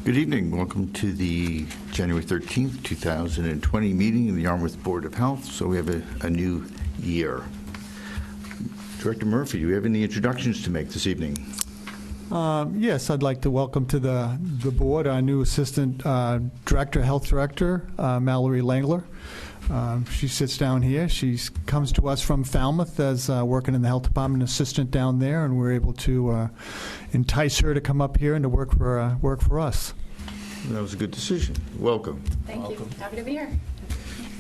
Good evening. Welcome to the January 13th, 2020 meeting of the Yarmouth Board of Health. So we have a new year. Director Murphy, do we have any introductions to make this evening? Yes, I'd like to welcome to the board our new Assistant Director, Health Director, Mallory Langler. She sits down here. She comes to us from Falmouth as working in the health department assistant down there, and we're able to entice her to come up here and to work for us. That was a good decision. Welcome. Thank you. Happy to be here.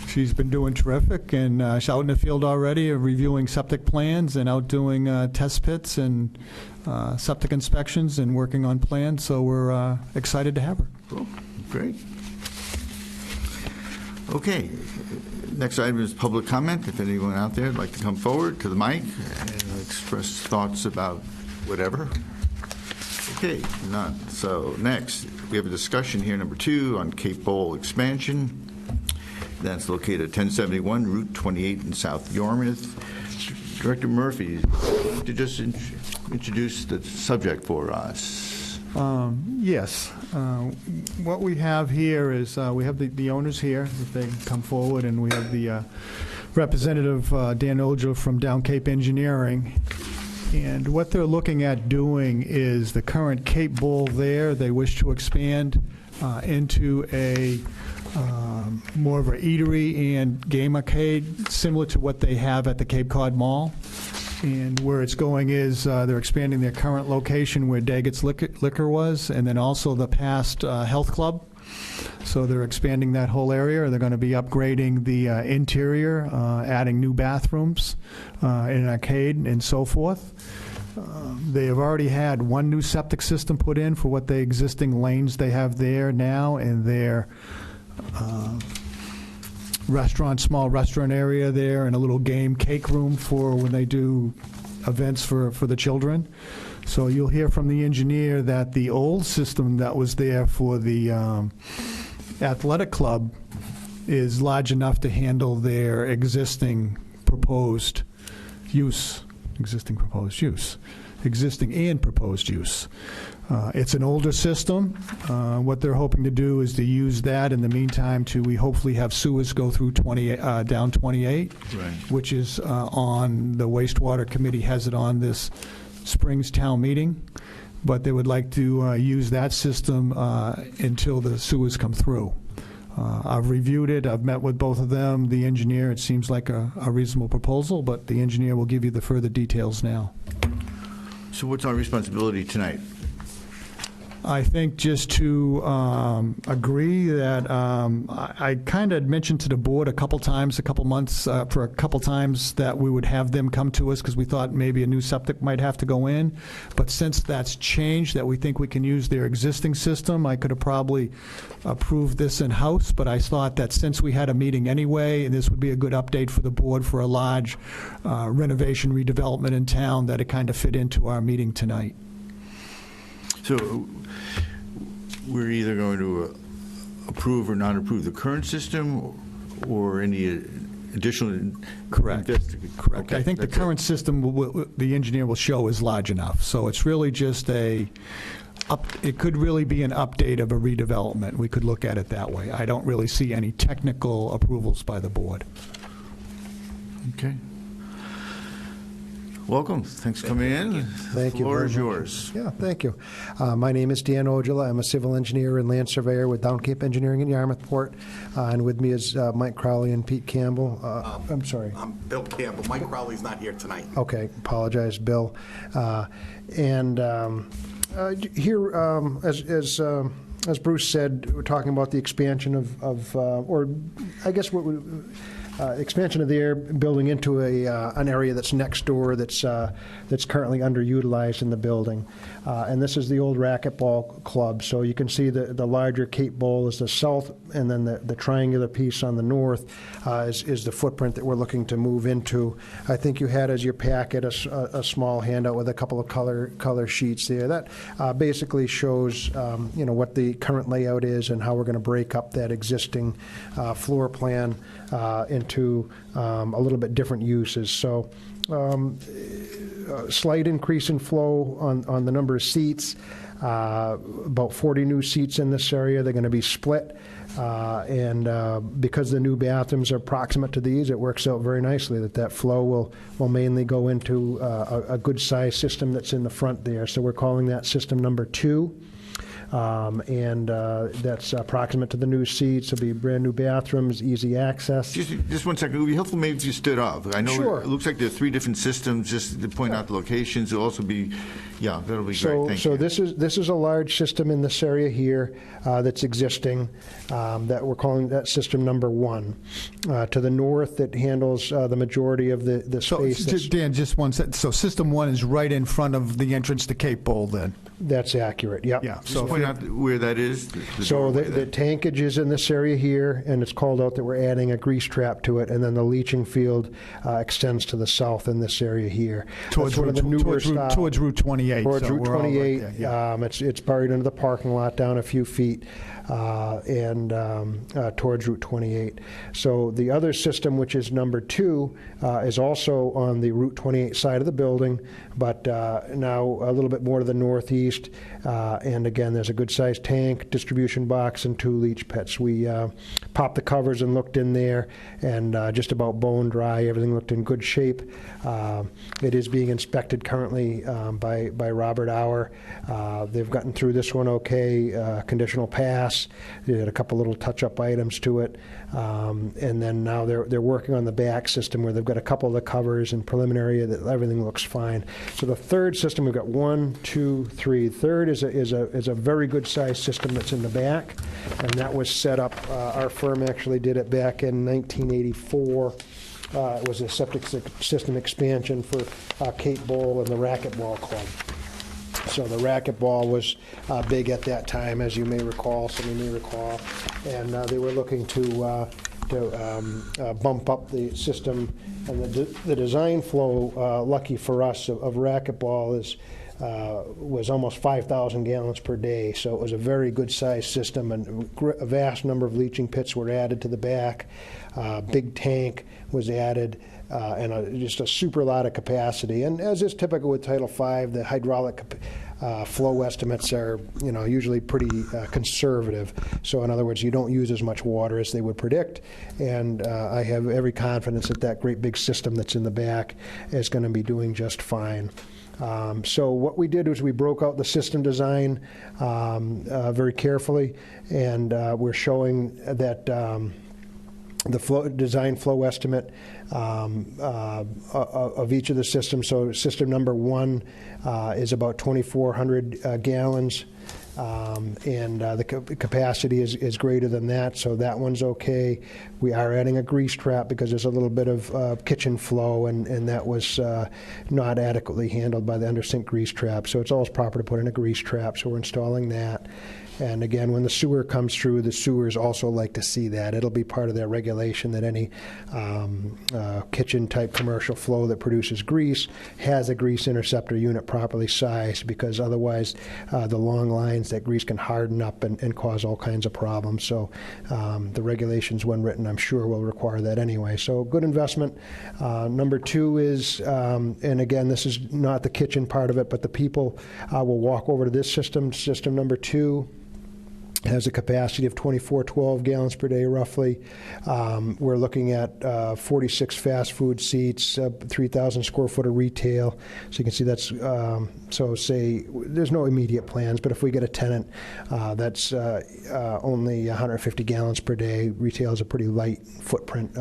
She's been doing terrific, and she's out in the field already, reviewing septic plans and out doing test pits and septic inspections and working on plans. So we're excited to have her. Cool. Great. Okay. Next item is public comment. If anyone out there would like to come forward to the mic and express thoughts about whatever. Okay, none. So next, we have a discussion here, number 2, on Cape Bowl expansion. That's located at 1071 Route 28 in South Yarmouth. Director Murphy, to just introduce the subject for us. Yes. What we have here is we have the owners here, if they can come forward, and we have the representative, Dan Ojo from Down Cape Engineering. And what they're looking at doing is the current Cape Bowl there, they wish to expand into a more of an eatery and game arcade, similar to what they have at the Cape Cod Mall. And where it's going is they're expanding their current location where Daggett's Liquor was, and then also the past health club. So they're expanding that whole area. They're going to be upgrading the interior, adding new bathrooms, an arcade, and so forth. They have already had one new septic system put in for what the existing lanes they have there now, and their small restaurant area there, and a little game cake room for when they do events for the children. So you'll hear from the engineer that the old system that was there for the athletic club is large enough to handle their existing and proposed use. It's an older system. What they're hoping to do is to use that in the meantime to we hopefully have sewers go through down 28, Right. which is on the wastewater committee has it on this spring's town meeting, but they would like to use that system until the sewers come through. I've reviewed it. I've met with both of them. The engineer, it seems like a reasonable proposal, but the engineer will give you the further details now. So what's our responsibility tonight? I think just to agree that I kind of mentioned to the board a couple months that we would have them come to us because we thought maybe a new septic might have to go in. But since that's changed, that we think we can use their existing system, I could have probably approved this in-house. But I thought that since we had a meeting anyway, and this would be a good update for the board for a large renovation redevelopment in town, that it kind of fit into our meeting tonight. So we're either going to approve or not approve the current system or any additional... Correct. Okay, I think the current system, the engineer will show, is large enough. So it's really just it could really be an update of a redevelopment. We could look at it that way. I don't really see any technical approvals by the board. Okay. Welcome. Thanks for coming in. Thank you. The floor very is much. yours. Yeah, thank you. My name is Dan Ojala. I'm a civil engineer and land surveyor with Down Cape Engineering in Yarmouthport. And with me is Mike Crowley and Pete Campbell. I'm sorry. I'm Bill Campbell. Mike Crowley's not here tonight. Okay, apologize, Bill. Here, as Bruce said, we're talking about the expansion expansion of the air building into an area that's next door that's currently underutilized in the building. And this is the old racquetball club. So you can see the larger Cape Bowl is the south, and then the triangular piece on the north is the footprint that we're looking to move into. I think you had as your packet a small handout with a couple of color sheets there. That basically shows what the current layout is and how we're going to break up that existing floor plan into a little bit different uses. So slight increase in flow on the number of seats. about 40 new seats in this area. They're going to be split. And because the new bathrooms are proximate to these, it works out very nicely that flow will mainly go into a good-sized system that's in the front there. So we're calling that system number 2. And that's proximate to the new seats. It'll be brand-new bathrooms, easy access. Just 1 second. It would be helpful maybe if you stood up. I know Sure. it looks like there are 3 different systems, just to point out the locations. It'll also be, yeah, that'll be great. Thank you. This is a large system in this area here that's existing that we're calling that system number 1. To the north, it handles the majority of the So, space. Dan, just 1 second. So System 1 is right in front of the entrance to Cape Bowl, then? That's accurate, yep. Yeah. Just point out where that is. So doorway the there. tankage is in this area here, and it's called out that we're adding a grease trap to it, and then the leaching field extends to the south in this area here. Towards That's one of the newer style- towards Route 28. Towards so Route we're all right 28. there, yeah. It's buried into the parking lot down a few feet and towards Route 28. So the other system, which is number 2, is also on the Route 28 side of the building, but now a little bit more to the northeast. And again, there's a good-sized tank, distribution box, and 2 leach pits. We popped the covers and looked in there, and just about bone dry. Everything looked in good shape. It is being inspected currently by Robert Auer. They've gotten through this one okay, conditional pass. They had a couple little touch-up items to it. And then now they're working on the back system where they've got a couple of the covers and preliminary that everything looks fine. So the third system, we've got 1, 2, 3. Third is a very good-sized system that's in the back, and that was set up. Our firm actually did it back in 1984. It was a septic system expansion for Cape Bowl and the Racquetball Club. So the racquetball was big at that time, as you may recall, some of you may recall, and they were looking to bump up the system. And the design flow, lucky for us, of racquetball was almost 5,000 gallons per day. So it was a very good-sized system, and a vast number of leaching pits were added to the back. Big tank was added. And just a super lot of capacity. And as is typical with Title V, the hydraulic flow estimates are, usually pretty conservative. So in other words, you don't use as much water as they would predict. And I have every confidence that great big system that's in the back is going to be doing just fine. So what we did was we broke out the system design very carefully, and we're showing that the design flow estimate of each of the systems. So system number 1 is about 2,400 gallons, and the capacity is greater than that, so that one's okay. We are adding a grease trap because there's a little bit of kitchen flow, and that was not adequately handled by the under-sink grease trap. So it's always proper to put in a grease trap, so we're installing that. And again, when the sewer comes through, the sewers also like to see that. It'll be part of their regulation that any kitchen-type commercial flow that produces grease has a grease interceptor unit properly sized, because otherwise the long lines, that grease can harden up and cause all kinds of problems. So the regulations, when written, I'm sure will require that anyway. So good investment. Number 2 is, and again, this is not the kitchen part of it, but the people will walk over to this system. System number 2 has a capacity of 2,412 gallons per day, roughly. We're looking at 46 fast food seats, 3,000 square foot of retail. So you can see that's, so say, there's no immediate plans, but if we get a tenant, that's only 150 gallons per day. Retail is a pretty light footprint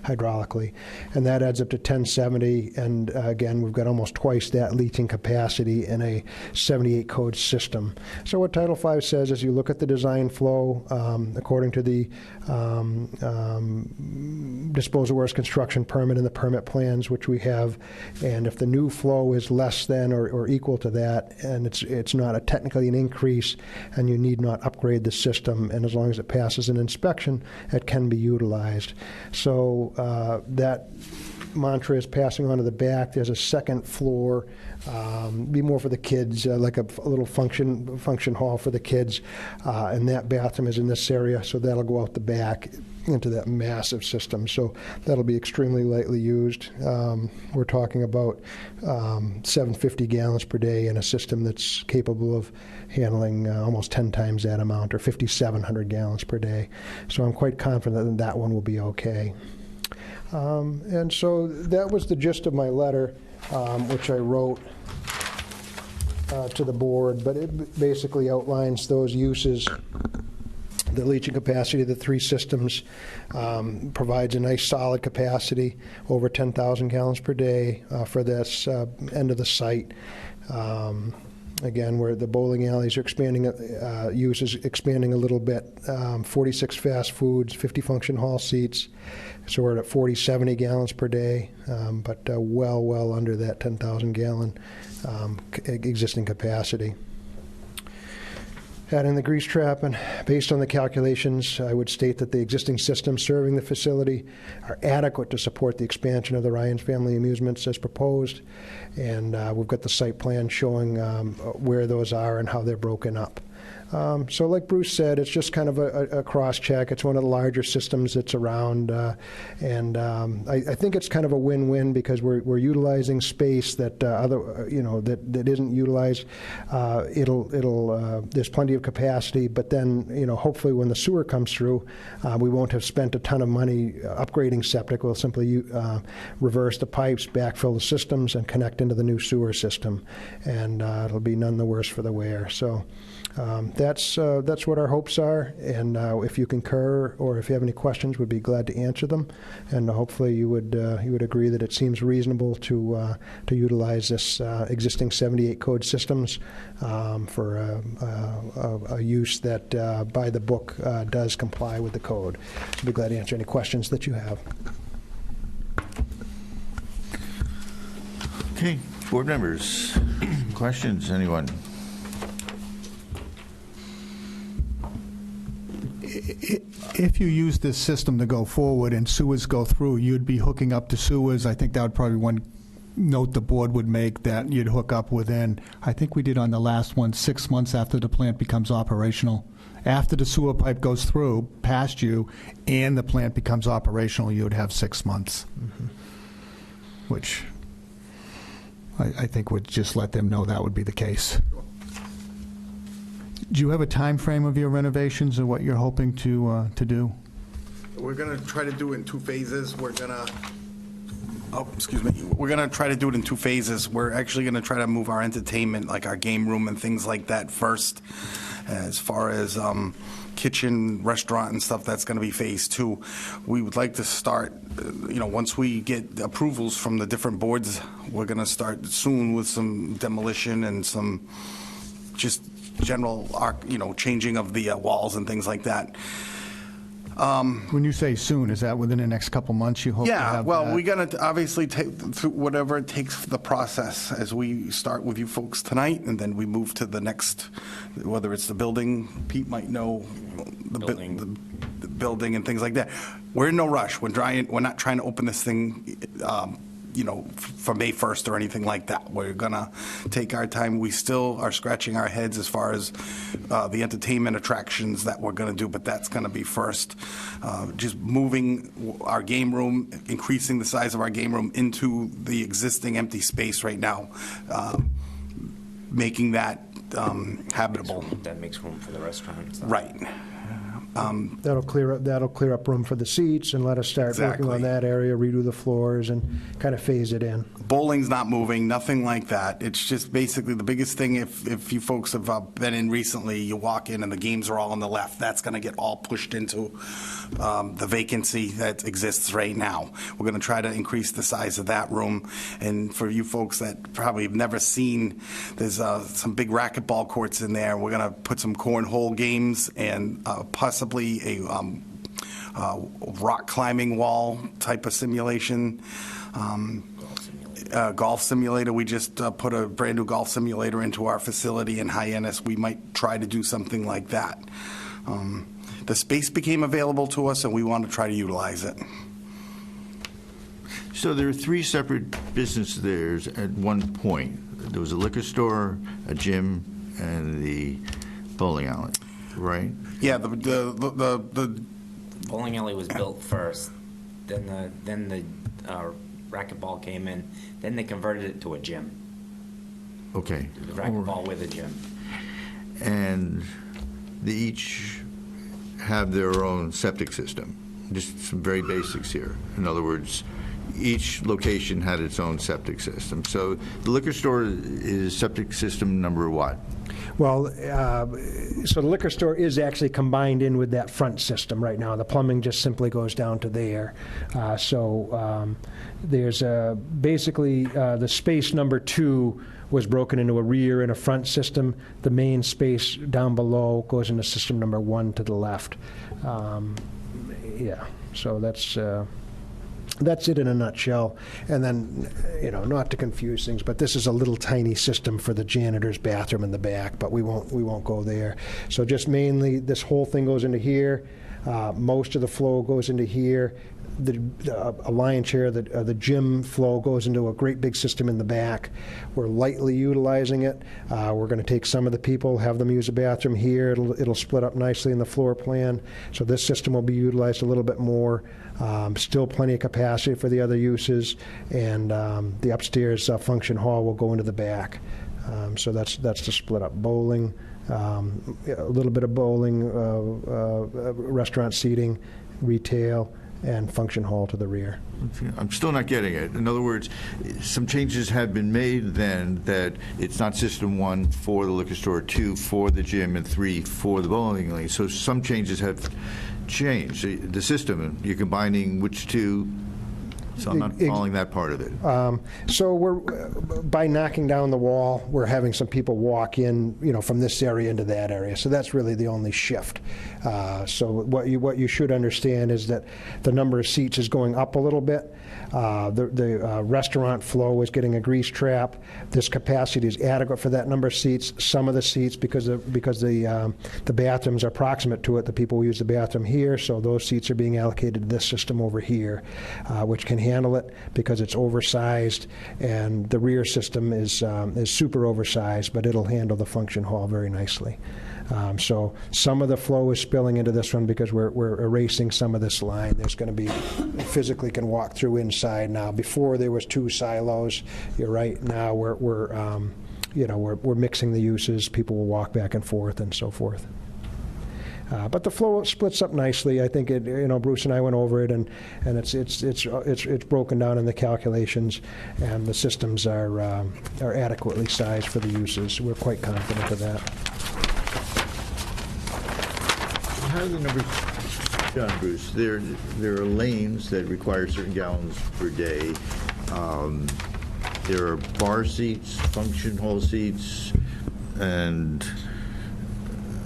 hydraulically. And that adds up to 1,070. And again, we've got almost twice that leaching capacity in a 78 code system. So what Title V says is you look at the design flow according to the disposal waste construction permit and the permit plans, which we have, and if the new flow is less than or equal to that, and it's not technically an increase, and you need not upgrade the system, and as long as it passes an inspection, it can be utilized. So that mantra is passing on to the back. There's a second floor, be more for the kids, like a little function hall for the kids, and that bathroom is in this area, so that'll go out the back. massive system. So that'll be extremely lightly used. We're talking about 750 gallons per day in a system that's capable of handling almost 10 times that amount, or 5,700 gallons per day. So I'm quite confident that one will be okay. And so that was the gist of my letter, which I wrote to the board, but it basically outlines those uses. The leaching capacity of the three systems provides a nice solid capacity, over 10,000 gallons per day for this end of the site. Again, where the bowling alleys are expanding, use is expanding a little bit. 46 fast foods, 50 function hall seats. So we're at 70 gallons per day, but well under that 10,000 gallon existing capacity. Adding the grease trap, and based on the calculations, I would state that the existing systems serving the facility are adequate to support the expansion of the Ryan's Family Amusements as proposed, and we've got the site plan showing where those are and how they're broken up. So like Bruce said, it's just kind of a cross-check. It's one of the larger systems that's around, and I think it's kind of a win-win because we're utilizing space that that isn't utilized. There's plenty of capacity, but then hopefully when the sewer comes through, we won't have spent a ton of money upgrading septic. We'll simply reverse the pipes, backfill the systems, and connect into the new sewer system, and it'll be none the worse for the wear. So. That's what our hopes are, and if you concur or if you have any questions, we'd be glad to answer them. And hopefully you would agree that it seems reasonable to utilize this existing 78 code systems for a use that by the book does comply with the code. So I'd be glad to answer any questions that you have. Okay, board members, questions, anyone? If you use this system to go forward and sewers go through, you'd be hooking up to sewers. I think that would probably be one note the board would make, that you'd hook up within, I think we did on the last one, 6 months after the plant becomes operational. After the sewer pipe goes through past you and the plant becomes operational, you would have 6 months, which I think would just let them know that would be the case. Do you have a time frame of your renovations or what you're hoping to do? We're going to try to do it in two phases. We're going to try to do it in two phases. We're actually going to try to move our entertainment, like our game room and things like that first. As far as kitchen, restaurant and stuff, that's going to be phase two. We would like to start, once we get approvals from the different boards, we're going to start soon with some demolition and some just general, changing of the walls and things like that. When you say soon, is that within the next couple months you hope to have that? We're going to obviously take through whatever it takes for the process as we start with you folks tonight, and then we move to the next, whether it's the building, Pete might know, the building and things like that. We're in no rush. We're not trying to open this thing for May 1st or anything like that. We're going to take our time. We still are scratching our heads as far as the entertainment attractions that we're going to do, but that's going to be first. Just moving our game room, increasing the size of our game room into the existing empty space right now, making that habitable. That makes room for the restaurant. So. Right. That'll clear up room for the seats and let us start working on that area, redo the floors, and kind of phase it in. Bowling's not moving, nothing like that. It's just basically the biggest thing, if you folks have been in recently, you walk in and the games are all on the left. That's going to get all pushed into the vacancy that exists right now. We're going to try to increase the size of that room. And for you folks that probably have never seen, there's some big racquetball courts in there. We're going to put some cornhole games and possibly a rock climbing wall type of simulation. Golf simulator. We just put a brand new golf simulator into our facility in Hyannis. We might try to do something like that. The space became available to us, and we want to try to utilize it. So there are three separate businesses there at one point. There was a liquor store, a gym, and the bowling alley, right? Yeah, the bowling alley was built first, then the racquetball came in, then they converted it to a gym. Okay. The racquetball with a gym. And they each have their own septic system. Just some very basics here. In other words, each location had its own septic system. So the liquor store is septic system number what? Well, so the liquor store is actually combined in with that front system right now. The plumbing just simply goes down to there. There's basically the space number 2 was broken into a rear and a front system. The main space down below goes into system number 1 to the left. So that's it in a nutshell. And then, not to confuse things, but this is a little tiny system for the janitor's bathroom in the back, but we won't go there. So just mainly this whole thing goes into here. Most of the flow goes into here. A lion's share of the gym flow goes into a great big system in the back. We're lightly utilizing it. We're going to take some of the people, have them use a bathroom here. It'll split up nicely in the floor plan. So this system will be utilized a little bit more. Still plenty of capacity for the other uses, and the upstairs function hall will go into the back. So that's the split up. Bowling, a little bit of bowling, restaurant seating, retail, and function hall to the rear. I'm still not getting it. In other words, some changes have been made then that it's not system 1 for the liquor store, 2 for the gym, and 3 for the bowling lane. So some changes have changed the system, and you're combining which 2? So I'm not following that part of it. So by knocking down the wall, we're having some people walk in, from this area into that area. So that's really the only shift. So what you should understand is that the number of seats is going up a little bit. The restaurant flow is getting a grease trap. This capacity is adequate for that number of seats. Some of the seats, because the bathrooms are proximate to it, the people will use the bathroom here, so those seats are being allocated to this system over here, which can handle it because it's oversized, and the rear system is super oversized, but it'll handle the function hall very nicely. So some of the flow is spilling into this one because we're erasing some of this line. There's going to be, physically can walk through inside now. Before there was 2 silos. You're right. Now we're mixing the uses. People will walk back and forth and so forth. But the flow splits up nicely. I think Bruce and I went over it, and it's broken down in the calculations, and the systems are adequately sized for the uses. We're quite confident of that. How are the numbers done, Bruce? There are lanes that require certain gallons per day. There are bar seats, function hall seats, and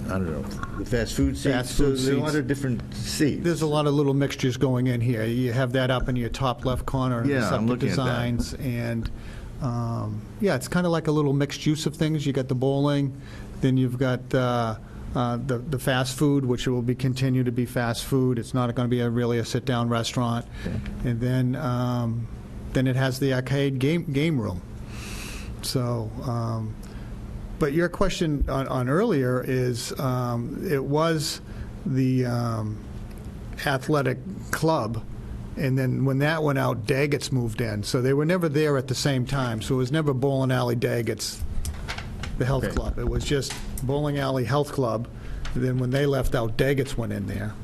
I don't know, the fast food seats. Fast food There are a seats. lot of different seats. There's a lot of little mixtures going in here. You have that up in your top left corner, Yeah, the I'm septic looking at that. designs, and it's kind of like a little mixed use of things. You got the bowling, then you've got the fast food, which will continue to be fast food. It's not going to be really a sit-down restaurant, and then it has the arcade game room. So. But your question on earlier is, it was the athletic club, and then when that went out, Daggett's moved in. So they were never there at the same time. So it was never Bowling Alley Daggett's, the health Okay. club. It was just Bowling Alley Health Club. And then when they left out, Daggett's went in there.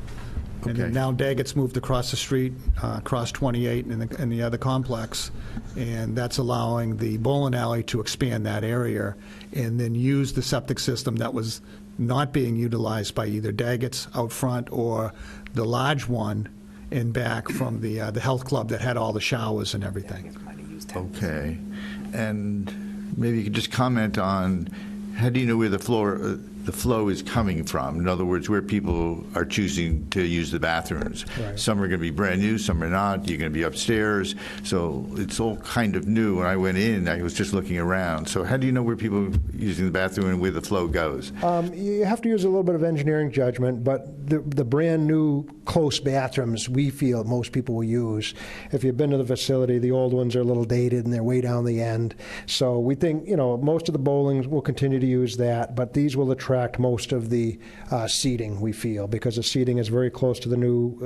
And then Okay. now Daggett's moved across the street, across 28 in the other complex, and that's allowing the bowling alley to expand that area and then use the septic system that was not being utilized by either Daggett's out front or the large one in back from the health club that had all the showers and everything. Okay. And maybe you could just comment on, how do you know where the flow is coming from? In other words, where people are choosing to use the bathrooms. Right. Some are going to be brand new, some are not. You're going to be upstairs. So it's all kind of new. When I went in, I was just looking around. So how do you know where people are using the bathroom and where the flow goes? You have to use a little bit of engineering judgment, but the brand new close bathrooms we feel most people will use. If you've been to the facility, the old ones are a little dated and they're way down the end. So we think, most of the bowlings will continue to use that, but these will attract most of the seating, we feel, because the seating is very close to the new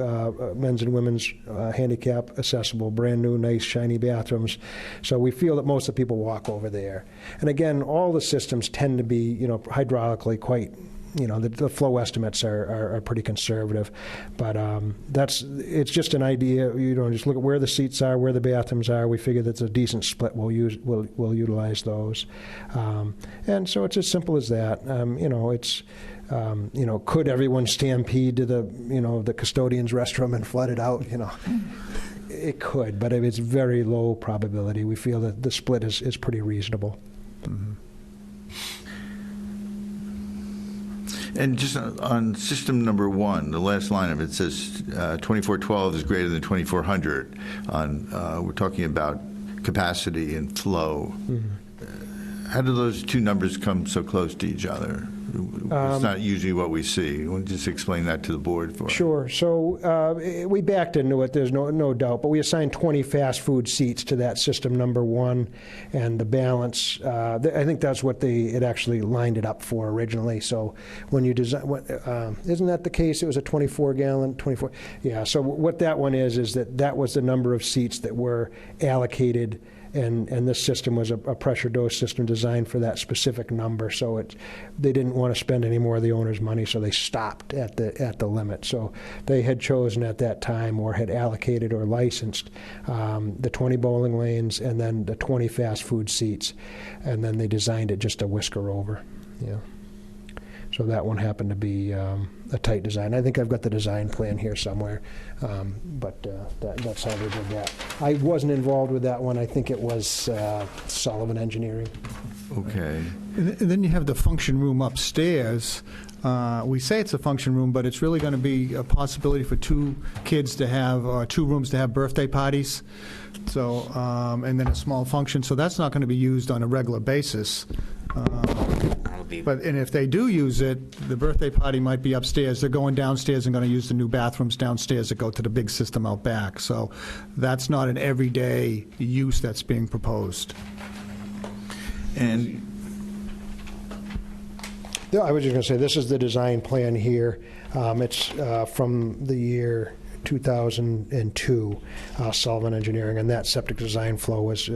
men's and women's handicap accessible, brand new, nice, shiny bathrooms. So we feel that most of the people walk over there. And again, all the systems tend to be, hydraulically quite, the flow estimates are pretty conservative. But it's just an idea, just look at where the seats are, where the bathrooms are. We figure that's a decent split. We'll utilize those. And so it's as simple as that. Could everyone stampede to the custodian's restroom and flood it out? It could, but it's very low probability. We feel that the split is pretty reasonable. Mm-hmm. And just on system number 1, the last line of it says 2412 is greater than 2400. We're talking about capacity and flow. Mm-hmm. How do those two numbers come so close to each other? It's not usually what we see. You want to just explain that to the board for us? Sure. So we backed into it, there's no doubt, but we assigned 20 fast food seats to that system number 1, and the balance, I think that's what it actually lined it up for originally. So when you design, isn't that the case? It was a 24-gallon, 24. Yeah, so what that one is that was the number of seats that were allocated. And this system was a pressure dose system designed for that specific number. So they didn't want to spend any more of the owner's money, so they stopped at the limit. So they had chosen at that time, or had allocated or licensed, the 20 bowling lanes and then the 20 fast food seats, and then they designed it just a whisker over. Yeah. So that one happened to be a tight design. I think I've got the design plan here somewhere, but that's how they did that. I wasn't involved with that one. I think it was Sullivan Engineering. Okay. And then you have the function room upstairs. We say it's a function room, but it's really going to be a possibility for two rooms to have birthday parties. So, and then a small function. So that's not going to be used on a regular basis. And if they do use it, the birthday party might be upstairs. They're going downstairs and going to use the new bathrooms downstairs that go to the big system out back. So that's not an everyday use that's being proposed. And I was just going to say, this is the design plan here. It's from the year 2002, Sullivan Engineering, and that septic design flow was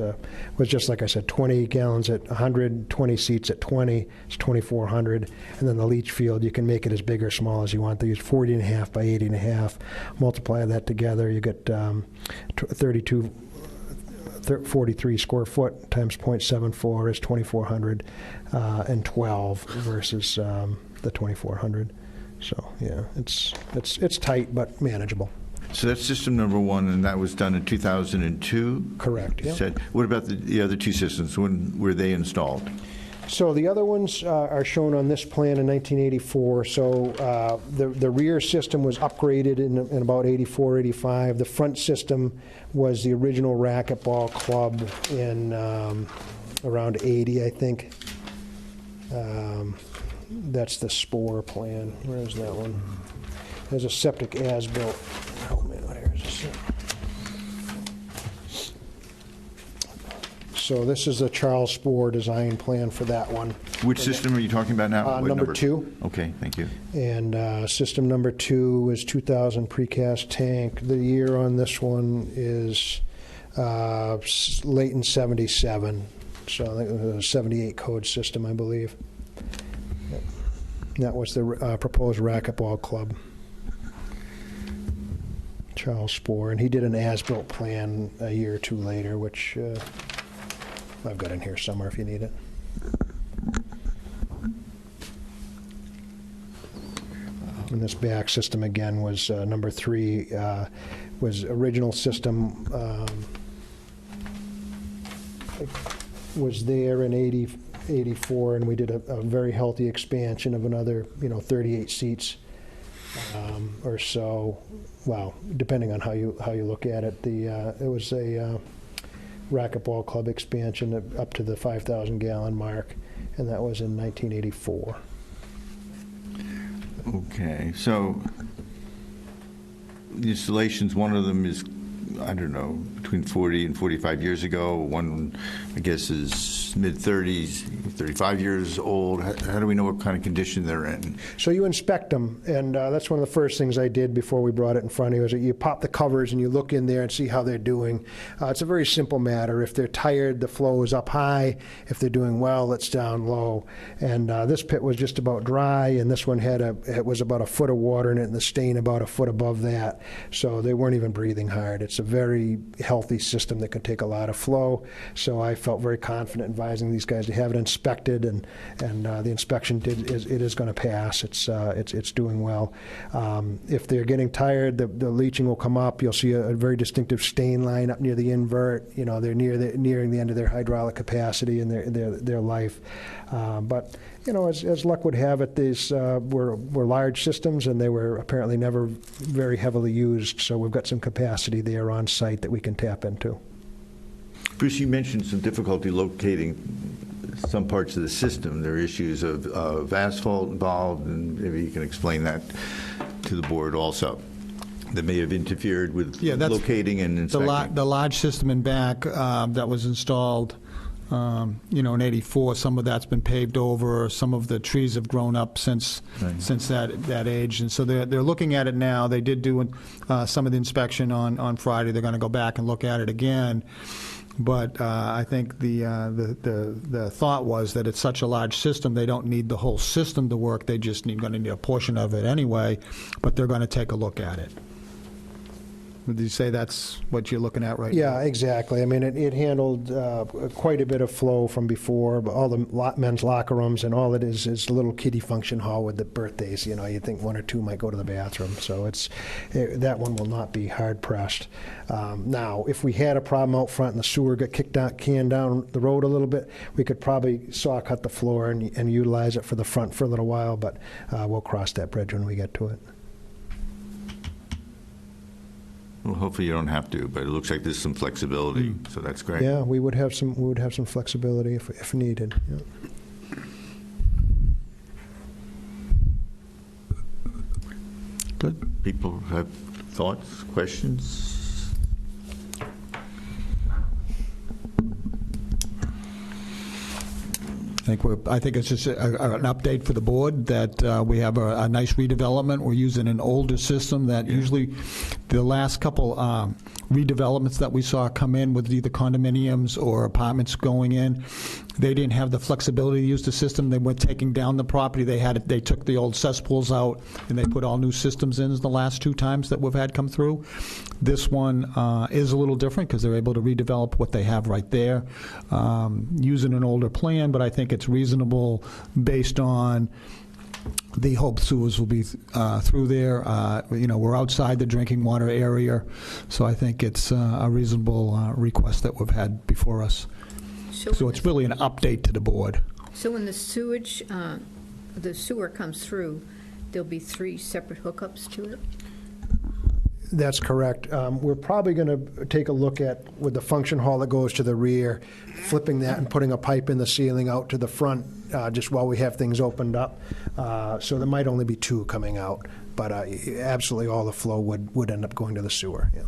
just like I said, 20 gallons at 100, 20 seats at 20, it's 2,400, and then the leach field, you can make it as big or small as you want. They use 40.5 by 80.5. Multiply that together, you get 43 square foot times 0.74 is 2,400 and 12 versus the 2,400. So yeah, it's tight but manageable. so that's system number 1, and that was done in 2002? Correct. You Yeah. said. What about the other two systems? When were they installed? So the other ones are shown on this plan in 1984. So the rear system was upgraded in about 84, 85. The front system was the original racquetball club in around 80, I think. That's the Spore plan. Where is that one? There's a septic as-built. Oh, man, where's this? So this is the Charles Spore design plan for that one. Which system are you talking about now? What Number 2. Okay, thank you. And system number 2 is 2000 precast tank. The year on this one is late in 77. So I think it was a 78 code system, I believe. That was the proposed racquetball club. Charles Spore. And he did an as-built plan a year or two later, which I've got in here somewhere if you need it. And this back system again was number 3, was original system, was there in 84, and we did a very healthy expansion of another 38 seats or so. Well, depending on how you look at it, it was a racquetball club expansion up to the 5,000 gallon mark, and that was in 1984. Okay, so the installations, one of them is, I don't know, between 40 and 45 years ago. One, I guess, is mid-30s, 35 years old. How do we know what kind of condition they're in? So you inspect them, and that's one of the first things I did before we brought it in front of you, is that you pop the covers and you look in there and see how they're doing. It's a very simple matter. If they're tired, the flow is up high. If they're doing well, it's down low. And this pit was just about dry, and this one it was about a foot of water in it, and the stain about a foot above that. So they weren't even breathing hard. It's a very healthy system that can take a lot of flow. So I felt very confident advising these guys to have it inspected, and the inspection it is going to pass. It's doing well. If they're getting tired, the leaching will come up. You'll see a very distinctive stain line up near the invert. You know, they're nearing the end of their hydraulic capacity and their life. But you know, as luck would have it, these were large systems, and they were apparently never very heavily used. So we've got some capacity there on site that we can tap into. Bruce, you mentioned some difficulty locating some parts of the system. There are issues of asphalt involved, and maybe you can explain that to the board also, that may have interfered with locating and inspecting. The large system in back that was installed, in '84, some of that's been paved over. Some of the trees have grown up since that age, and so they're looking at it now. They did do some of the inspection on Friday. They're going to go back and look at it again. But I think the thought was that it's such a large system, they don't need the whole system to work. They just going to need a portion of it anyway. But they're going to take a look at it. Would you say that's what you're looking at right now? Yeah, exactly. I mean, it handled quite a bit of flow from before, but all the men's locker rooms, and all it is a little kiddie function hall with the birthdays. You know, you'd think one or two might go to the bathroom. So that one will not be hard pressed. Now, if we had a problem out front and the sewer got canned down the road a little bit, we could probably saw cut the floor and utilize it for the front for a little while, but we'll cross that bridge when we get to it. Well, hopefully you don't have to, but it looks like there's some flexibility, so that's great. Yeah, we would have some flexibility if needed. Yeah. Good. People have thoughts, questions? I think it's just an update for the board that we have a nice redevelopment. We're using an older system that usually the last couple redevelopments that we saw come in with either condominiums or apartments going in, they didn't have the flexibility to use the system. They were taking down the property. They took the old cesspools out, and they put all new systems in the last two times that we've had come through. This one is a little different because they're able to redevelop what they have right there using an older plan, but I think it's reasonable based on the hope sewers will be through there. We're outside the drinking water area, so I think it's a reasonable request that we've had before us. So it's really an update to the board. So when the sewer comes through, there'll be 3 separate hookups to it? That's correct. We're probably going to take a look at, with the function hall that goes to the rear, flipping that and putting a pipe in the ceiling out to the front just while we have things opened up. So there might only be 2 coming out, but absolutely all the flow would end up going to the sewer. Yeah.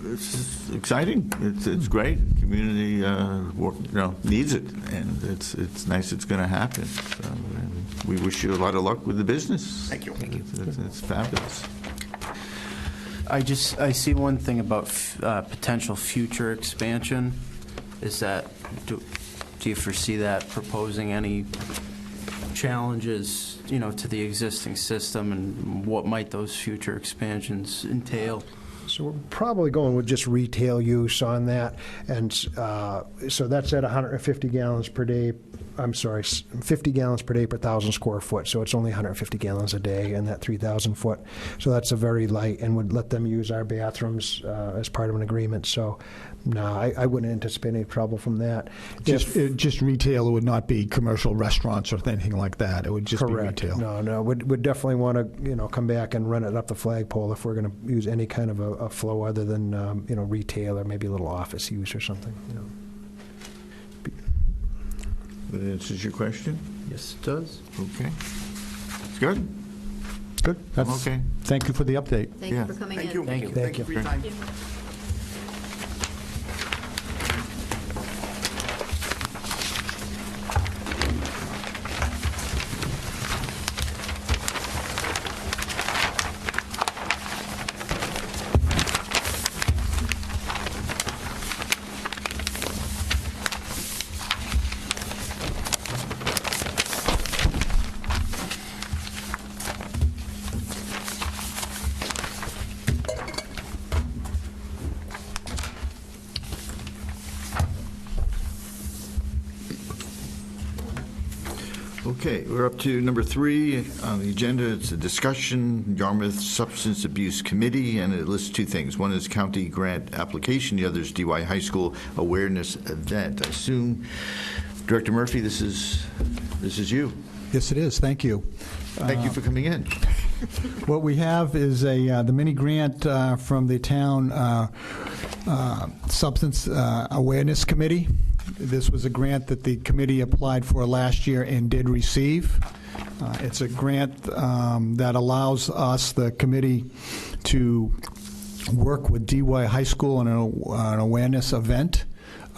It's exciting. It's great. Community needs it, and it's nice it's going to happen. So, we wish you a lot of luck with the business. Thank you. It's fabulous. I see one thing about potential future expansion. Is that do you foresee that proposing any challenges, to the existing system, and what might those future expansions entail? So we're probably going with just retail use on that, and so that's at 150 gallons per day. I'm sorry, 50 gallons per day per 1,000 square foot, so it's only 150 gallons a day in that 3,000 foot. So that's a very light, and would let them use our bathrooms as part of an agreement. So no, I wouldn't anticipate any trouble from that. Just retail. It would not be commercial restaurants or anything like that. It would just Correct. be retail. No, we'd definitely want to come back and run it up the flagpole if we're going to use any kind of a flow other than retail or maybe a little office use or something. That answers your question? Yes, it does. Okay. It's good. Good. That's- okay. Thank you for the update. Thank Yeah. you for coming in. Thank you. Thank you. Thank you for your time. Okay, we're up to number 3 on the agenda. It's a discussion, Yarmouth Substance Abuse Committee, and it lists 2 things. One is county grant application, the other is DY High School awareness event. I assume, Director Murphy, this is you. Yes, it is. Thank you. Thank you for coming in. What we have is the mini grant from the town Substance Awareness Committee. This was a grant that the committee applied for last year and did receive. It's a grant that allows us, the committee, to work with DY High School on an awareness event.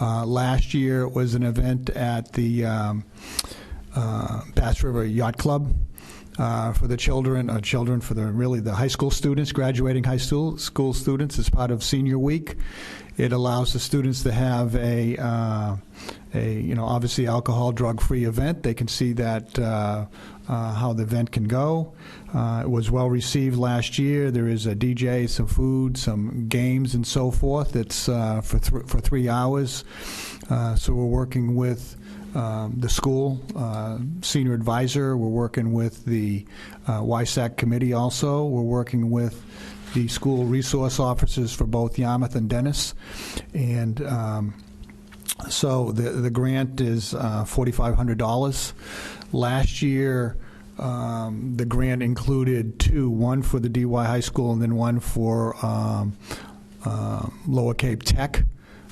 Last year it was an event at the Bass River Yacht Club. For the children for the high school students, graduating high school students as part of senior week. It allows the students to have a obviously alcohol, drug-free event. They can see that how the event can go. It was well received last year. There is a DJ, some food, some games, and so forth. It's for 3 hours. So we're working with the school senior advisor. We're working with the YSAC committee also. We're working with the school resource officers for both Yarmouth and Dennis. And so the grant is $4,500. Last year, the grant included 2, one for the DY High School and then one for Lower Cape Tech.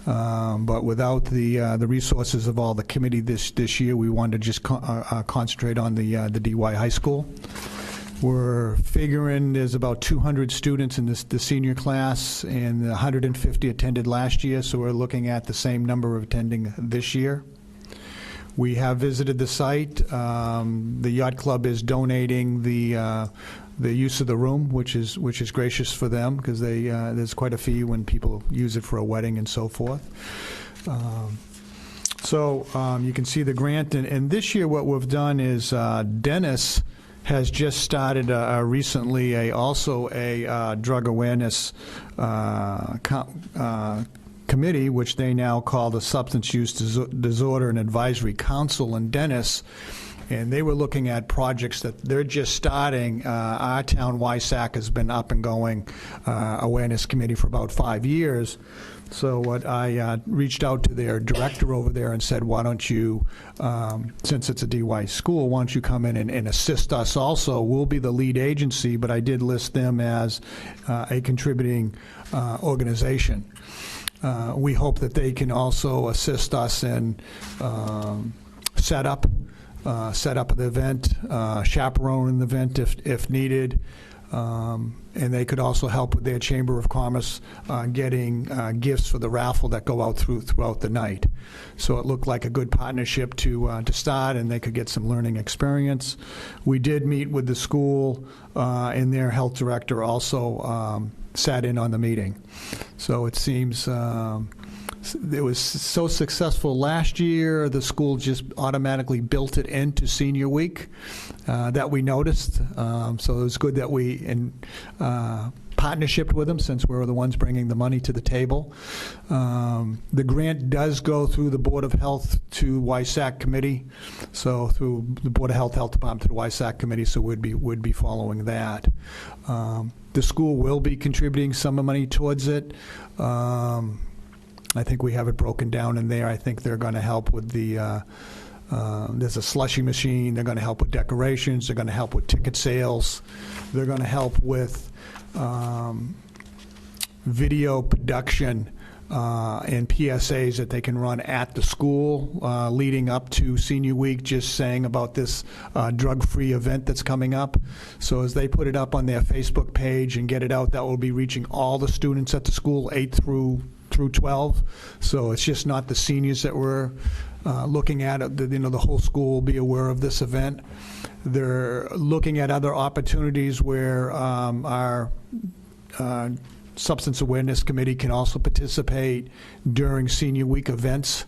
But without the resources of all the committee this year, we wanted to just concentrate on the DY High School. We're figuring there's about 200 students in the senior class, and 150 attended last year, so we're looking at the same number of attending this year. We have visited the site. The yacht club is donating the use of the room, which is gracious for them, because there's quite a fee when people use it for a wedding and so forth. So you can see the grant, and this year what we've done is Dennis has just started recently also a drug awareness committee, which they now call the Substance Use Disorder and Advisory Council in Dennis. And they were looking at projects that they're just starting. Our town, YSAC, has been up and going awareness committee for about 5 years. So what I reached out to their director over there and said, why don't you, since it's a DY school, why don't you come in and assist us also? We'll be the lead agency, but I did list them as a contributing organization. We hope that they can also assist us in set up the event, chaperone the event if needed, and they could also help with their Chamber of Commerce getting gifts for the raffle that go out throughout the night. So it looked like a good partnership to start, and they could get some learning experience. We did meet with the school, and their health director also sat in on the meeting. So it seems it was so successful last year, the school just automatically built it into senior week that we noticed. So it was good that we in partnership with them, since we're the ones bringing the money to the table. The grant does go through the Board of Health to YSAC committee, so through the Board of Health Department to the YSAC committee, so would be following that. The school will be contributing some money towards it. I think we have it broken down in there. I think they're going to help with the there's a slushy machine. They're going to help with decorations. They're going to help with ticket sales. They're going to help with video production and PSAs that they can run at the school leading up to Senior Week, just saying about this drug-free event that's coming up. So as they put it up on their Facebook page and get it out, that will be reaching all the students at the school, 8 through 12. So it's just not the seniors that we're looking at. The whole school will be aware of this event. They're looking at other opportunities where our Substance Awareness Committee can also participate during Senior Week events.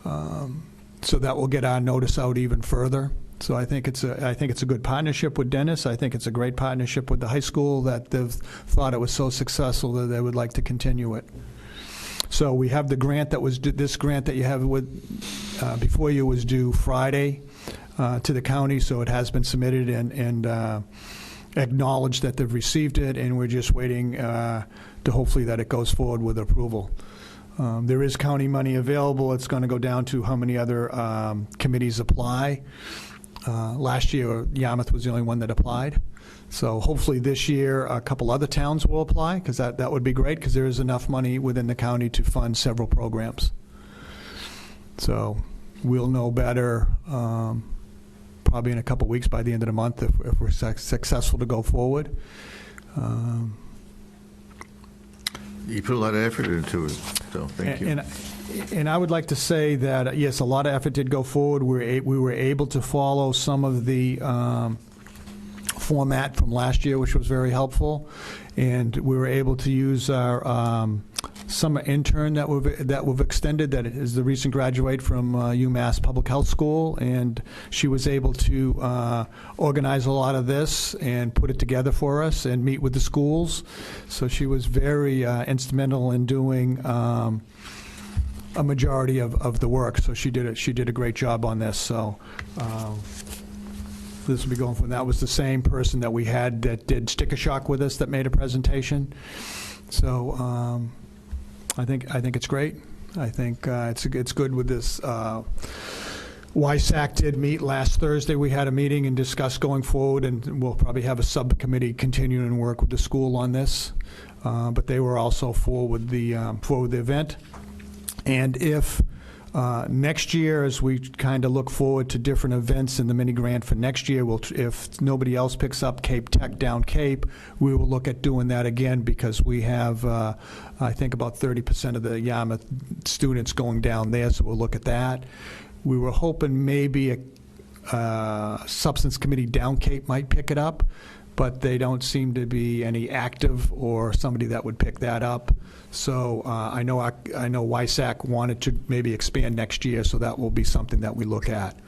So that will get our notice out even further. So I think it's a good partnership with Dennis. I think it's a great partnership with the high school that they've thought it was so successful that they would like to continue it. So we have the grant this grant that you have before you was due Friday to the county, so it has been submitted and acknowledged that they've received it, and we're just waiting to hopefully that it goes forward with approval. There is county money available. It's going to go down to how many other committees apply. Last year, Yarmouth was the only one that applied. So hopefully this year, a couple other towns will apply, because that would be great, because there is enough money within the county to fund several programs. So we'll know better probably in a couple weeks, by the end of the month, if we're successful to go forward. You put a lot of effort into it, so thank you. And I would like to say that, yes, a lot of effort did go forward. We were able to follow some of the format from last year, which was very helpful. And we were able to use our summer intern that we've extended, that is the recent graduate from UMass Public Health School, and she was able to organize a lot of this and put it together for us and meet with the schools. So she was very instrumental in doing a majority of the work. So she did a great job on this. So this will be going from, that was the same person that we had that did Sticker Shock with us that made a presentation. So I think it's great. I think it's good with this. YSAC did meet last Thursday. We had a meeting and discussed going forward, and we'll probably have a subcommittee continuing and work with the school on this. But they were also forward the event. And if next year, as we kind of look forward to different events in the mini grant for next year, if nobody else picks up Cape Tech down Cape, we will look at doing that again, because we have, I think, about 30% of the Yarmouth students going down there, so we'll look at that. We were hoping maybe a substance committee down Cape might pick it up, but they don't seem to be any active or somebody that would pick that up. So I know YSAC wanted to maybe expand next year, so that will be something that we look at.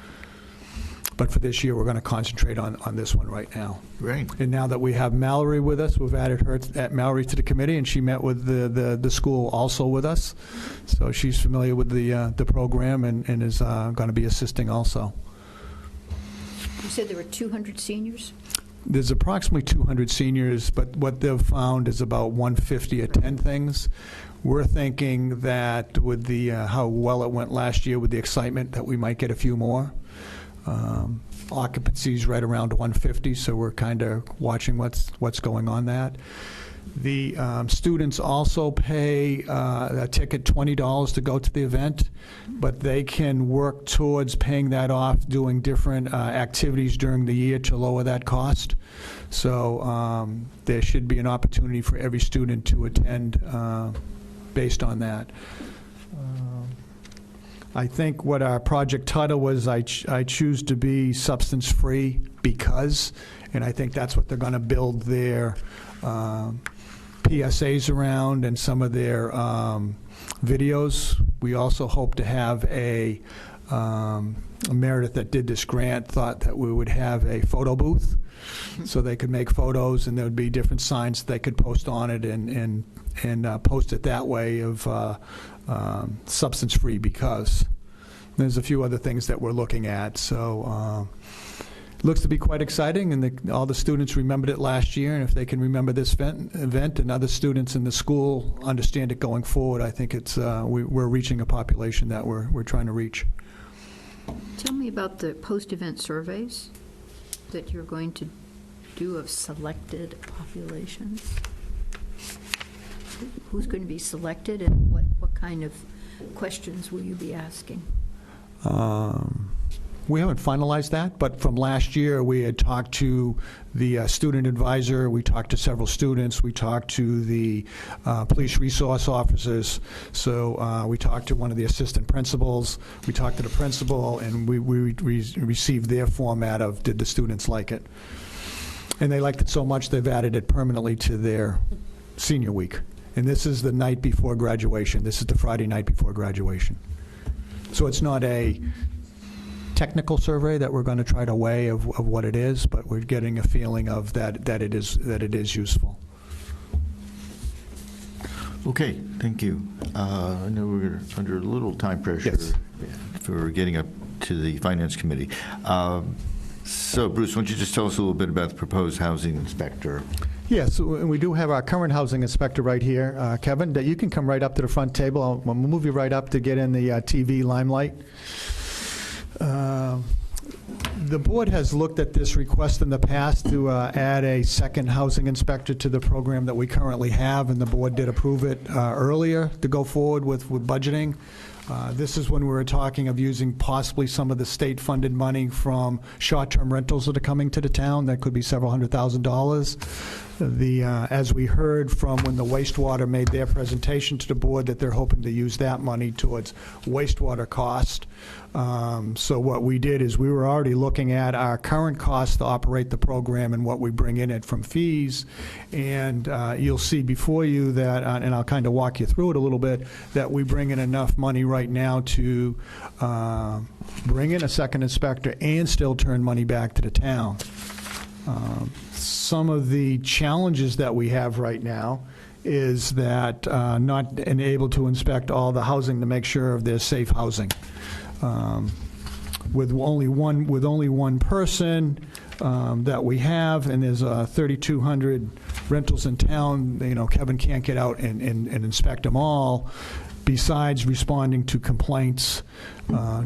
But for this year, we're going to concentrate on this one right now. Great. And now that we have Mallory with us, we've added Mallory to the committee, and she met with the school also with us. So she's familiar with the program and is going to be assisting also. You said there were 200 seniors? There's approximately 200 seniors, but what they've found is about 150 attend things. We're thinking that with the how well it went last year with the excitement, that we might get a few more. Occupancy is right around 150, so we're kind of watching what's going on that. The students also pay a ticket, $20 to go to the event, but they can work towards paying that off doing different activities during the year to lower that cost. So there should be an opportunity for every student to attend based on that. I think what our project title was, I choose to be substance-free because, and I think that's what they're going to build their PSAs around and some of their videos. We also hope to have Meredith that did this grant thought that we would have a photo booth so they could make photos, and there would be different signs they could post on it and post it that way of substance-free because. There's a few other things that we're looking at. So looks to be quite exciting, and all the students remembered it last year, and if they can remember this event and other students in the school understand it going forward, I think it's we're reaching a population that we're trying to reach. Tell me about the post-event surveys that you're going to do of selected populations. Who's going to be selected, and kind of questions will you be asking? We haven't finalized that, but from last year, we had talked to the student advisor, we talked to several students, we talked to the police resource officers, so we talked to one of the assistant principals, we talked to the principal, and we received their format of, did the students like it? And they liked it so much, they've added it permanently to their senior week. And this is the night before graduation. This is the Friday night before graduation. So it's not a technical survey that we're going to try to weigh of what it is, but we're getting a feeling of that it is useful. Okay, thank you. I know we're under a little time pressure Yes. for getting up to the Finance Committee. So, Bruce, why don't you just tell us a little bit about the proposed housing inspector? Yes, and we do have our current housing inspector right here. Kevin, that you can come right up to the front table. I'll move you right up to get in the TV limelight. The board has looked at this request in the past to add a second housing inspector to the program that we currently have, and the board did approve it earlier to go forward with budgeting. This is when we were talking of using possibly some of the state-funded money from short-term rentals that are coming to the town. That could be several $100,000. As we heard from when the wastewater made their presentation to the board, that they're hoping to use that money towards wastewater cost. So what we did is we were already looking at our current costs to operate the program and what we bring in it from fees. And you'll see before you that, and I'll kind of walk you through it a little bit, that we bring in enough money right now to bring in a second inspector and still turn money back to the town. Some of the challenges that we have right now is that not able to inspect all the housing to make sure there's safe housing. With only one person that we have, and there's 3,200 rentals in town, Kevin can't get out and inspect them all. Besides responding to complaints,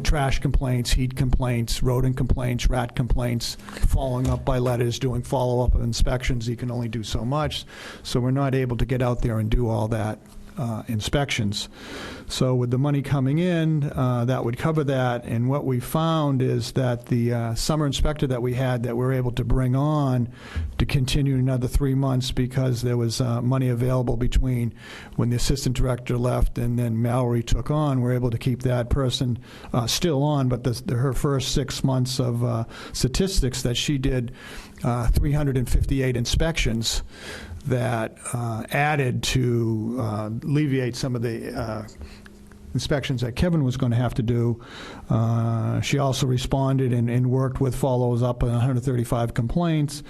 trash complaints, heat complaints, rodent complaints, rat complaints, following up by letters, doing follow-up inspections, he can only do so much. So we're not able to get out there and do all that inspections. So with the money coming in, that would cover that. And what we found is that the summer inspector that we had that we're able to bring on to continue another 3 months, because there was money available between when the assistant director left and then Mallory took on, we're able to keep that person still on. But her first 6 months of statistics that she did 358 inspections that added to alleviate some of the inspections that Kevin was going to have to do. She also responded and worked with follows up on 135 complaints,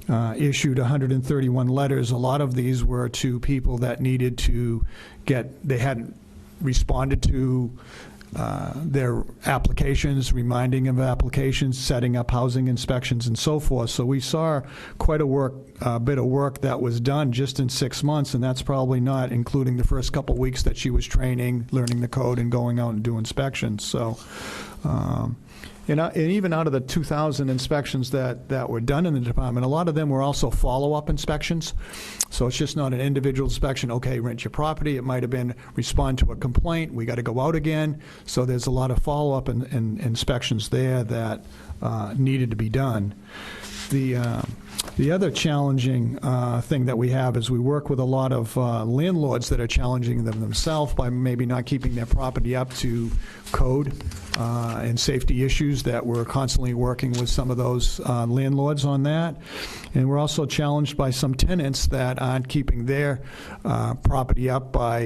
issued 131 letters. A lot of these were to people that needed to they hadn't responded to their applications, reminding of applications, setting up housing inspections, and so forth. So we saw quite a bit of work that was done just in 6 months, and that's probably not including the first couple weeks that she was training, learning the code, and going out and doing inspections. So, and even out of the 2,000 inspections that were done in the department, a lot of them were also follow-up inspections. So it's just not an individual inspection, okay, rent your property. It might have been respond to a complaint, we got to go out again. So there's a lot of follow-up and inspections there that needed to be done. The other challenging thing that we have is we work with a lot of landlords that are challenging them themselves by maybe not keeping their property up to code and safety issues, that we're constantly working with some of those landlords on that. And we're also challenged by some tenants that aren't keeping their property up by,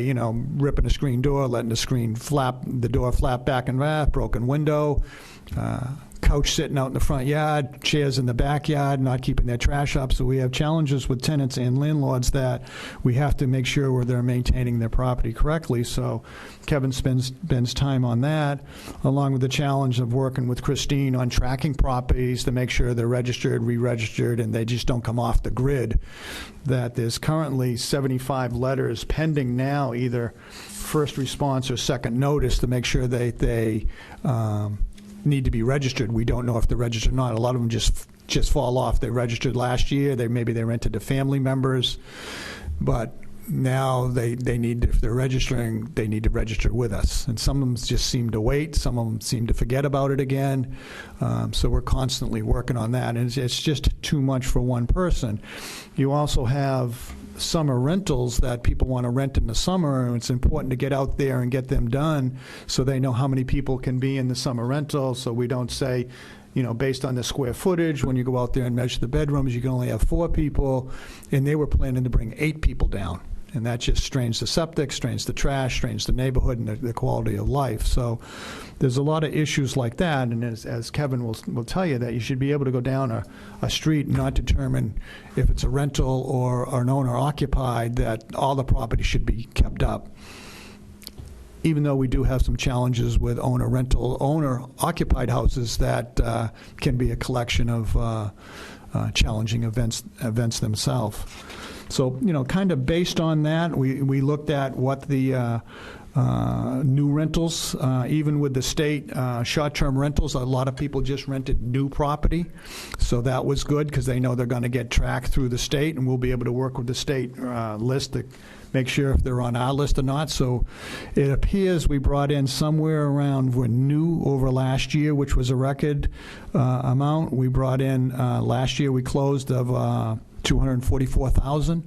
ripping a screen door, letting the door flap back and forth, broken window, couch sitting out in the front yard, chairs in the backyard, not keeping their trash up. So we have challenges with tenants and landlords that we have to make sure they're maintaining their property correctly. So Kevin spends time on that, along with the challenge of working with Christine on tracking properties to make sure they're registered, re-registered, and they just don't come off the grid. That there's currently 75 letters pending now, either first response or second notice, to make sure they need to be registered. We don't know if they're registered or not. A lot of them just fall off. They registered last year. Maybe they rented to family members. But now they need, if they're registering, they need to register with us. And some of them just seem to wait, some of them seem to forget about it again. So we're constantly working on that, and it's just too much for one person. You also have summer rentals that people want to rent in the summer, and it's important to get out there and get them done so they know how many people can be in the summer rental, so we don't say, based on the square footage, when you go out there and measure the bedrooms, you can only have 4 people, and they were planning to bring 8 people down. And that just strains the septic, strains the trash, strains the neighborhood and the quality of life. So there's a lot of issues like that, and as Kevin will tell you, that you should be able to go down a street and not determine if it's a rental or an owner-occupied, that all the property should be kept up. Even though we do have some challenges with owner-occupied houses that can be a collection of challenging events themselves. So, kind of based on that, we looked at what the new rentals, even with the state short-term rentals, a lot of people just rented new property. So that was good because they know they're going to get tracked through the state, and we'll be able to work with the state list to make sure if they're on our list or not. So it appears we brought in somewhere around, we're new over last year, which was a record amount. We brought in, last year we closed of $244,000,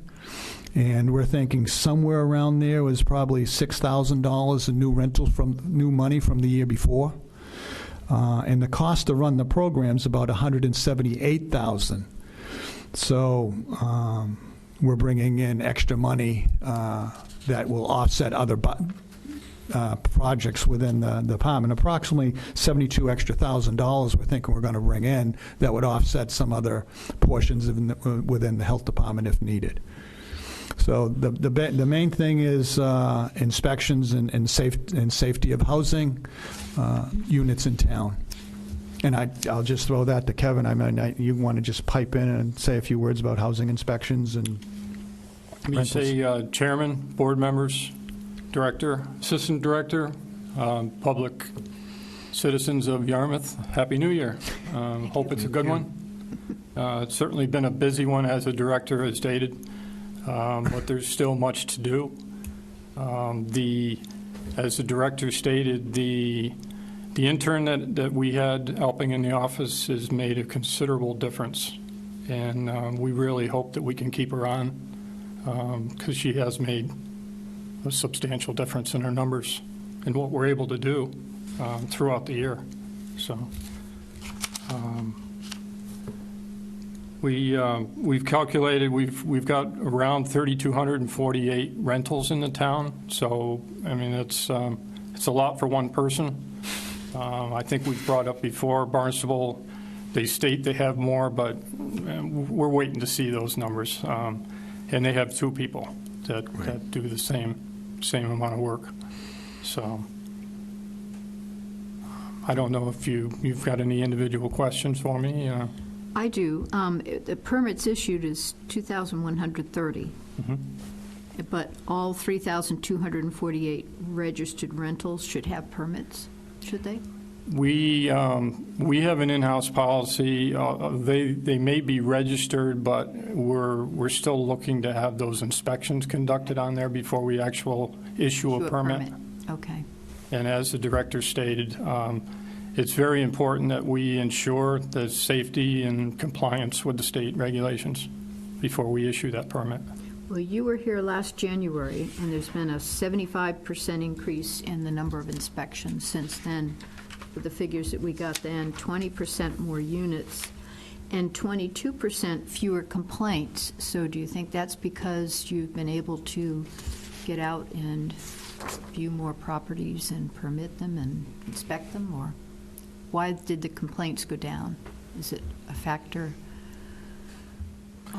and we're thinking somewhere around there was probably $6,000 in new rentals from new money from the year before, and the cost to run the program is about $178,000. So we're bringing in extra money that will offset other projects within the department. Approximately $72,000 extra we're thinking we're going to bring in that would offset some other portions within the health department if needed. So the main thing is inspections and safety of housing units in town. And I'll just throw that to Kevin. I mean, you want to just pipe in and say a few words about housing inspections and You say chairman, board members, director, assistant director, public citizens of Yarmouth, Happy New Year. Hope it's a good one. It's certainly been a busy one, as the director has stated, but there's still much to do. As the director stated, the intern that we had helping in the office has made a considerable difference, and we really hope that we can keep her on because she has made a substantial difference in her numbers and what we're able to do throughout the year. So we've calculated we've got around 3,248 rentals in the town. So I mean it's a lot for one person. I think we've brought up before Barnstable. They state they have more, but we're waiting to see those numbers. And they have 2 people that do the same amount of work. So I don't know if you've got any individual questions for me. I do. The permits issued is 2,130. Mm-hmm. But all 3,248 registered rentals should have permits, should they? We have an in-house policy. They may be registered, but we're still looking to have those inspections conducted on there before we issue a permit. Okay. And as the director stated, it's very important that we ensure the safety and compliance with the state regulations before we issue that permit. Well, you were here last January, and there's been a 75% increase in the number of inspections since then. With the figures that we got then, 20% more units and 22% fewer complaints. So do you think that's because you've been able to get out and view more properties and permit them and inspect them, or why did the complaints go down? Is it a factor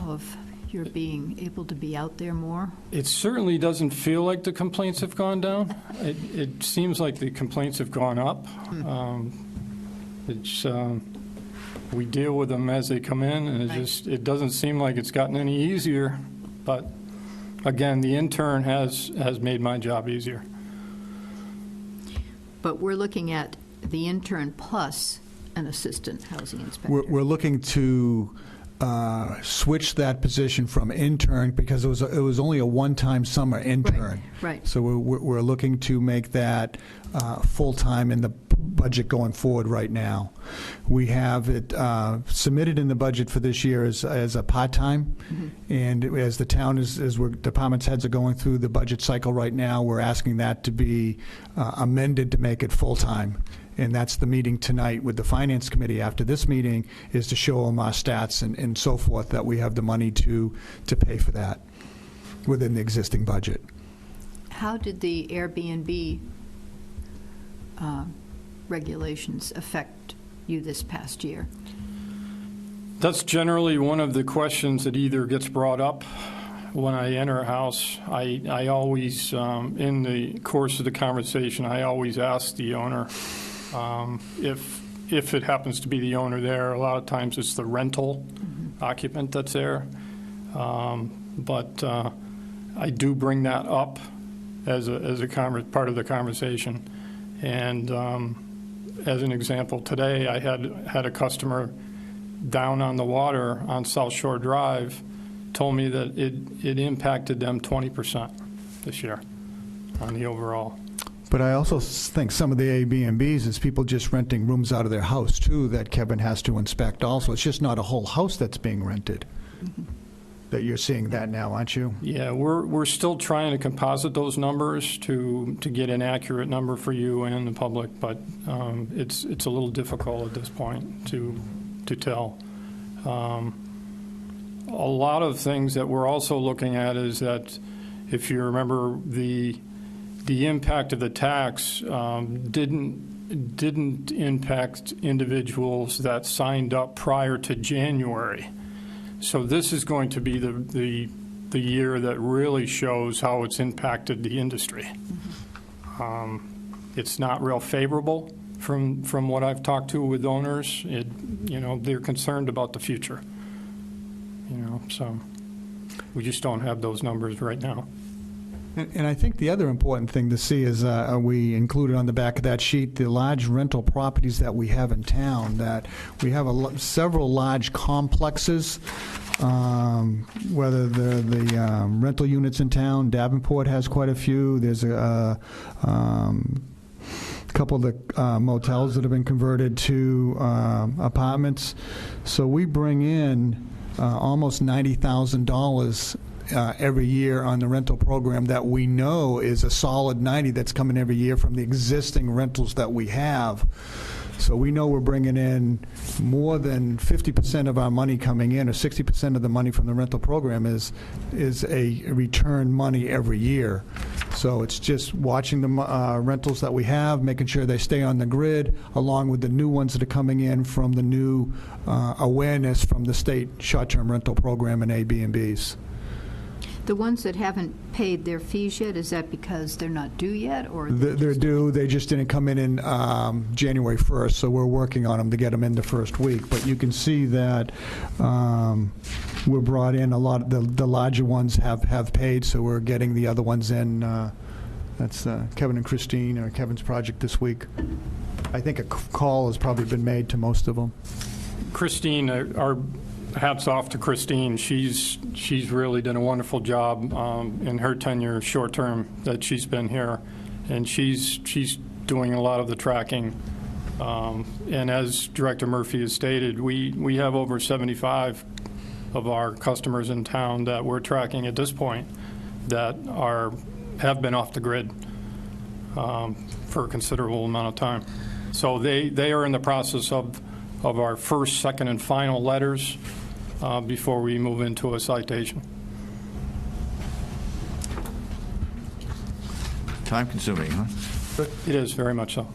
of your being able to be out there more? It certainly doesn't feel like the complaints have gone down. It seems like the complaints have gone up. We deal with them as they come in, and it doesn't seem like it's gotten any easier. But again, the intern has made my job easier. But we're looking at the intern plus an assistant housing inspector. We're looking to switched that position from intern, because it was only a one-time summer intern. Right. So we're looking to make that full-time in the budget going forward right now. We have it submitted in the budget for this year as a part-time, and as the town department's heads are going through the budget cycle right now, we're asking that to be amended to make it full-time. And that's the meeting tonight with the Finance Committee after this meeting, is to show them our stats and so forth, that we have the money to pay for that within the existing budget. How did the Airbnb regulations affect you this past year? That's generally one of the questions that either gets brought up when I enter a house. I always, in the course of the conversation, I always ask the owner, if it happens to be the owner there. A lot of times it's the rental occupant that's there. But I do bring that up as a part of the conversation. And as an example, today I had a customer down on the water on South Shore Drive told me that it impacted them 20% this year on the overall. But I also think some of the Airbnbs is people just renting rooms out of their house, too, that Kevin has to inspect also. It's just not a whole house that's being rented. That you're seeing that now, aren't you? Yeah, we're still trying to composite those numbers to get an accurate number for you and the public, but it's a little difficult at this point to tell. A lot of things that we're also looking at is that, if you remember, the impact of the tax didn't impact individuals that signed up prior to January. So this is going to be the year that really shows how it's impacted the industry. It's not real favorable from what I've talked to with owners. They're concerned about the future. So we just don't have those numbers right now. And I think the other important thing to see is we included on the back of that sheet the large rental properties that we have in town, that we have several large complexes, whether they're the rental units in town. Davenport has quite a few. There's a couple of the motels that have been converted to apartments. So we bring in almost $90,000 every year on the rental program that we know is a solid 90 that's coming every year from the existing rentals that we have. So we know we're bringing in more than 50% of our money coming in, or 60% of the money from the rental program is a return money every year. So it's just watching the rentals that we have, making sure they stay on the grid, along with the new ones that are coming in from the new awareness from the state short-term rental program and Airbnbs. The ones that haven't paid their fees yet, is that because they're not due yet, or they're due? They just didn't come in January 1st, so we're working on them to get them in the first week. But you can see that we're brought in a lot. The larger ones have paid, so we're getting the other ones in. That's Kevin and Christine, or Kevin's project this week. I think a call has probably been made to most of them. Christine, our hats off to Christine. She's really done a wonderful job in her tenure, short term, that she's been here, and she's doing a lot of the tracking. And as Director Murphy has stated, we have over 75 of our customers in town that we're tracking at this point that have been off the grid for a considerable amount of time. So they are in the process of our first, second, and final letters before we move into a citation. Time-consuming, huh? It is, very much so.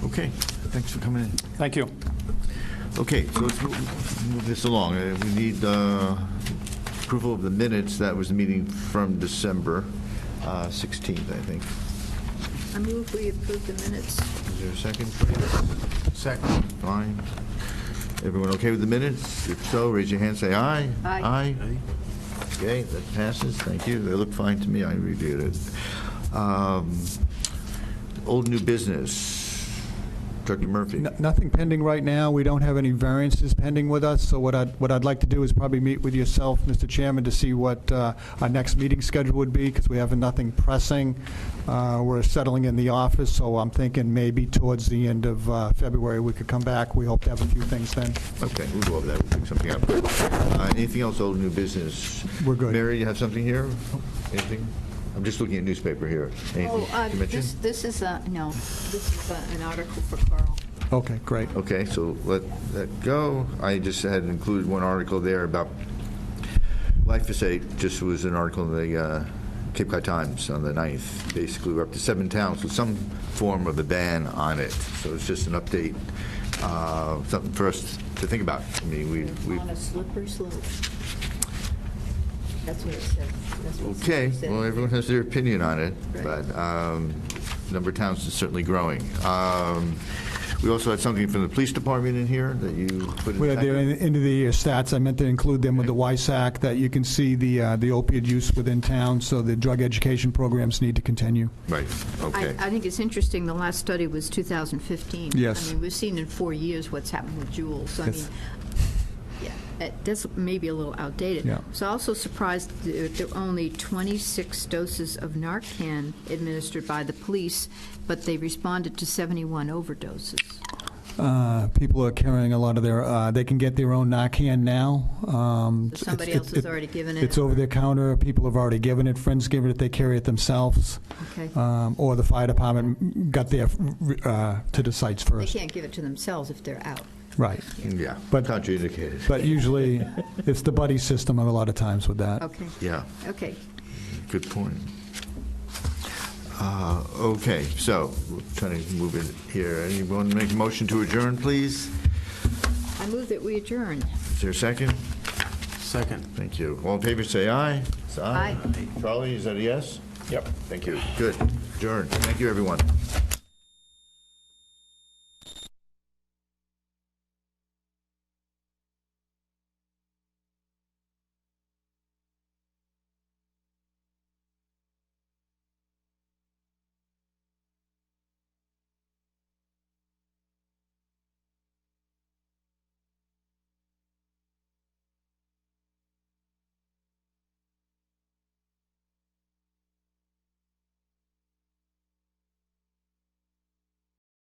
Okay, thanks for coming in. Thank you. Okay, so let's move this along. We need approval of the minutes. That was the meeting from December 16th, I think. I move we approve the minutes. Is there a second, please? Second. Fine. Everyone okay with the minutes? If so, raise your hand, say aye. Aye. Aye. Okay, that passes. Thank you. They look fine to me. I reviewed it. Old new business. Dr. Murphy? Nothing pending right now. We don't have any variances pending with us, so what I'd like to do is probably meet with yourself, Mr. Chairman, to see what our next meeting schedule would be, because we have nothing pressing. We're settling in the office, so I'm thinking maybe towards the end of February we could come back. We hope to have a few things then. Okay, we'll go over that, we'll pick something up. Anything else, old, new business? We're good. Mary, you have something here? Anything? I'm just looking at newspaper here. Anything to mention? This is an article for Carl. Okay, great. Okay, so let that go. I just had included one article there about glyphosate. Just was an article in the Cape Cod Times on the 9th. Basically, we're up to 7 towns with some form of a ban on it. So it's just an update, something for us to think about. I mean, we On a slippery slope. That's what it said. That's what okay. it said. Well, everyone has their opinion on it, Right. but number of towns is certainly growing. We also had something from the police department in here that you put in. We the had the packet. end of the year stats. I meant to include them with the YSAC, that you can see the opiate use within town, so the drug education programs need to continue. Right, okay. I think it's interesting, the last study was 2015. Yes. I mean, we've seen in 4 years what's happened with Juul, so I mean, Yes. yeah, that's maybe a little outdated. Yeah. So also surprised that there were only 26 doses of Narcan administered by the police, but they responded to 71 overdoses. People are carrying a lot of their, they can get their own Narcan now. So somebody else has already given it? It's over the counter. People have already given it. Friends give it. They carry it themselves. Okay. Or the fire department got there to the sites They first. can't give it to themselves if they're out. Right. Yeah, But- contraindicated. But usually, it's the buddy system a lot of times with that. Okay, Yeah, okay. good point. Okay, so we're trying to move it here. Anyone make a motion to adjourn, please? I move that we adjourn. Is there a second? Second. Thank you. All in favor, say aye. Say Aye. Charlie, is that a yes? Yep. Thank you. Good. Adjourn. Thank you, everyone.